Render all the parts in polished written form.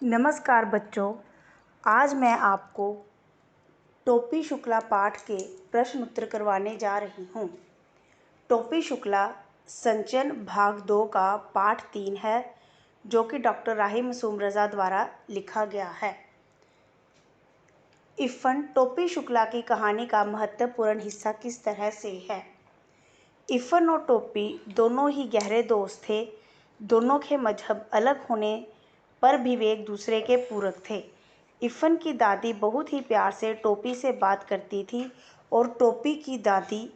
नमस्कार बच्चों, आज मैं आपको टोपी शुक्ला पाठ के प्रश्न उत्तर करवाने जा रही हूँ। टोपी शुक्ला संचयन भाग 2 का पाठ 3 है, जो कि डॉक्टर राही मासूम रज़ा द्वारा लिखा गया है। इफ़न टोपी शुक्ला की कहानी का महत्वपूर्ण हिस्सा किस तरह से है। इफ़न और टोपी दोनों ही गहरे दोस्त थे। दोनों के मजहब अलग होने पर भी वे एक दूसरे के पूरक थे। इफ़न की दादी बहुत ही प्यार से टोपी से बात करती थी और टोपी की दादी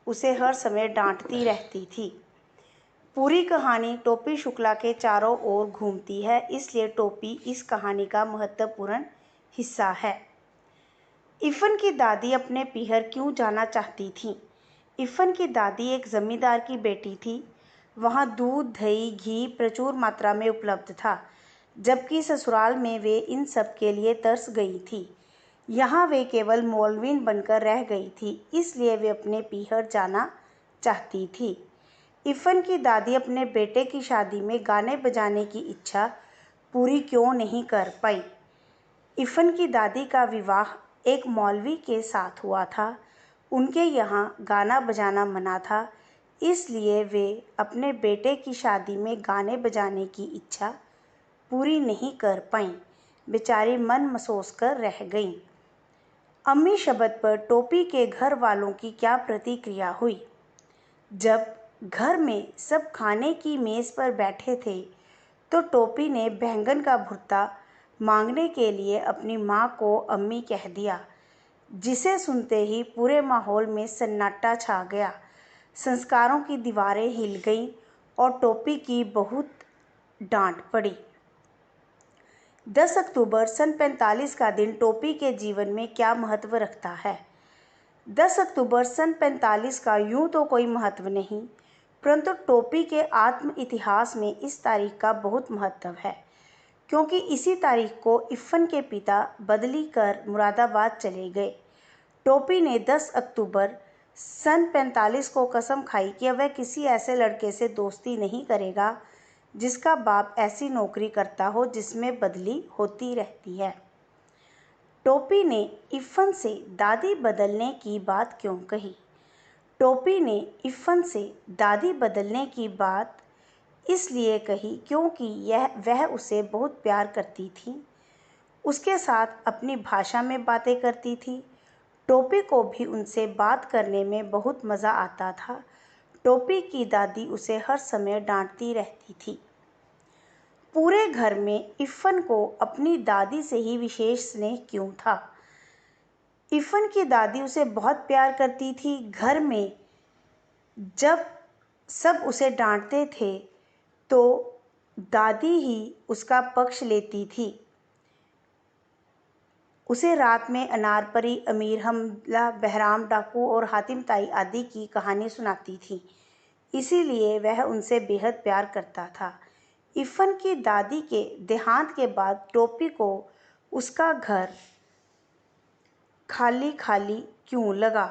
उसे हर समय डांटती रहती थी। पूरी कहानी टोपी शुक्ला के चारों ओर घूमती है, इसलिए टोपी इस कहानी का महत्वपूर्ण हिस्सा है। इफ़न की दादी अपने पीहर क्यों जाना चाहती थी। इफ़न की दादी एक जमींदार की बेटी थी। वहाँ दूध, दही, घी प्रचुर मात्रा में उपलब्ध था, जबकि ससुराल में वे इन सब के लिए तरस गई थी। यहाँ वे केवल मौलवीन बनकर रह गई थी, इसलिए वे अपने पीहर जाना चाहती थी। इफ़न की दादी अपने बेटे की शादी में गाने बजाने की इच्छा पूरी क्यों नहीं कर पाई। इफ़न की दादी का विवाह एक मौलवी के साथ हुआ था। उनके यहाँ गाना बजाना मना था, इसलिए वे अपने बेटे की शादी में गाने बजाने की इच्छा पूरी नहीं कर पाईं। बेचारी मन मसोस कर रह गईं। अम्मी शब्द पर टोपी के घर वालों की क्या प्रतिक्रिया हुई। जब घर में सब खाने की मेज़ पर बैठे थे, तो टोपी ने बैंगन का भुर्ता मांगने के लिए अपनी माँ को अम्मी कह दिया, जिसे सुनते ही पूरे माहौल में सन्नाटा छा गया। संस्कारों की दीवारें हिल गईं और टोपी की बहुत डांट पड़ी। 10 अक्टूबर सन 45 का दिन टोपी के जीवन में क्या महत्व रखता है। 10 अक्टूबर सन 45 का यूं तो कोई महत्व नहीं, परंतु टोपी के आत्म इतिहास में इस तारीख का बहुत महत्व है, क्योंकि इसी तारीख को इफ़न के पिता बदली कर मुरादाबाद चले गए। टोपी ने 10 अक्टूबर सन 45 को कसम खाई कि वह किसी ऐसे लड़के से दोस्ती नहीं करेगा जिसका बाप ऐसी नौकरी करता हो जिसमें बदली होती रहती है। टोपी ने इफ़न से दादी बदलने की बात क्यों कही। टोपी ने इफ़न से दादी बदलने की बात इसलिए कही क्योंकि वह उसे बहुत प्यार करती थी, उसके साथ अपनी भाषा में बातें करती थी। टोपी को भी उनसे बात करने में बहुत मज़ा आता था। टोपी की दादी उसे हर समय डांटती रहती थी। पूरे घर में इफ़न को अपनी दादी से ही विशेष स्नेह क्यों था। इफ़न की दादी उसे बहुत प्यार करती थी। घर में जब सब उसे डांटते थे तो दादी ही उसका पक्ष लेती थी। उसे रात में अनारपरी, अमीर हमला, बहराम डाकू और हातिम ताई आदि की कहानी सुनाती थी, इसीलिए वह उनसे बेहद प्यार करता था। इफ़न की दादी के देहांत के बाद टोपी को उसका घर खाली खाली क्यों लगा।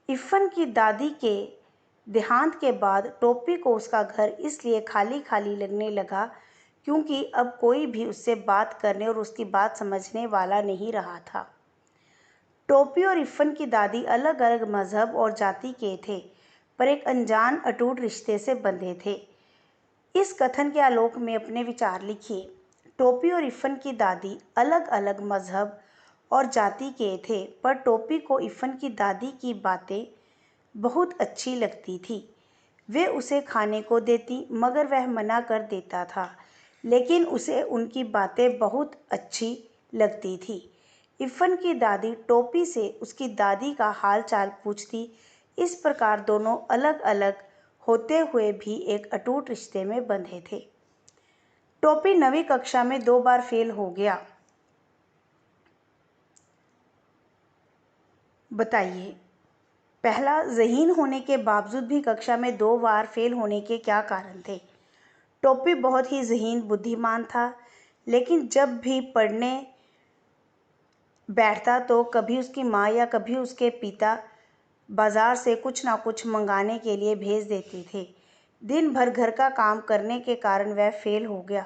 इफ़न की दादी के देहांत के बाद टोपी को उसका घर इसलिए खाली खाली लगने लगा क्योंकि अब कोई भी उससे बात करने और उसकी बात समझने वाला नहीं रहा था। टोपी और इफ़न की दादी अलग अलग मजहब और जाति के थे, पर एक अनजान अटूट रिश्ते से बंधे थे। इस कथन के आलोक में अपने विचार लिखिए। टोपी और इफ़न की दादी अलग अलग मजहब और जाति के थे, पर टोपी को इफ़न की दादी की बातें बहुत अच्छी लगती थी। वे उसे खाने को देती, मगर वह मना कर देता था, लेकिन उसे उनकी बातें बहुत अच्छी लगती थी। इफ़न की दादी टोपी से उसकी दादी का हाल चाल पूछती। इस प्रकार दोनों अलग अलग होते हुए भी एक अटूट रिश्ते में बंधे थे। टोपी 9वीं कक्षा में 2 बार फेल हो गया। बताइए, पहला, ज़हीन होने के बावजूद भी कक्षा में 2 बार फेल होने के क्या कारण थे। टोपी बहुत ही ज़हीन बुद्धिमान था, लेकिन जब भी पढ़ने बैठता तो कभी उसकी माँ या कभी उसके पिता बाज़ार से कुछ ना कुछ मंगाने के लिए भेज देते थे। दिन भर घर का काम करने के कारण वह फेल हो गया।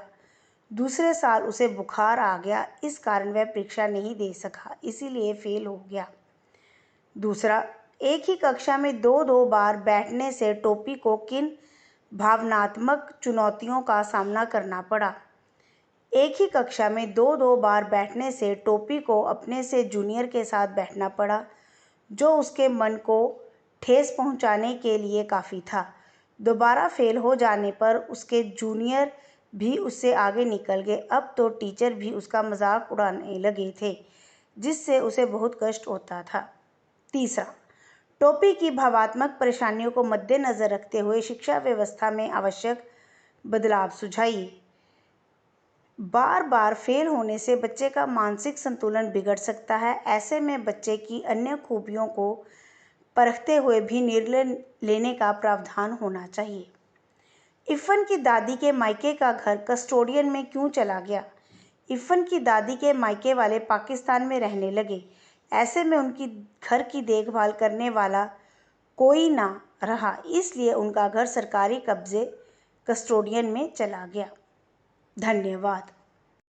दूसरे साल उसे बुखार आ गया, इस कारण वह परीक्षा नहीं दे सका, इसीलिए फेल हो गया। दूसरा, एक ही कक्षा में दो दो बार बैठने से टोपी को किन भावनात्मक चुनौतियों का सामना करना पड़ा? एक ही कक्षा में दो दो बार बैठने से टोपी को अपने से जूनियर के साथ बैठना पड़ा, जो उसके मन को ठेस पहुंचाने के लिए काफ़ी था। दोबारा फेल हो जाने पर उसके जूनियर भी उससे आगे निकल गए। अब तो टीचर भी उसका मजाक उड़ाने लगे थे, जिससे उसे बहुत कष्ट होता था। तीसरा, टोपी की भावात्मक परेशानियों को मद्देनज़र रखते हुए शिक्षा व्यवस्था में आवश्यक बदलाव सुझाइए। बार बार फेल होने से बच्चे का मानसिक संतुलन बिगड़ सकता है। ऐसे में बच्चे की अन्य खूबियों को परखते हुए भी निर्णय लेने का प्रावधान होना चाहिए। इफ़न की दादी के मायके का घर कस्टोडियन में क्यों चला गया? इफ़न की दादी के मायके वाले पाकिस्तान में रहने लगे। ऐसे में उनकी घर की देखभाल करने वाला कोई ना रहा, इसलिए उनका घर सरकारी कब्जे कस्टोडियन में चला गया। धन्यवाद।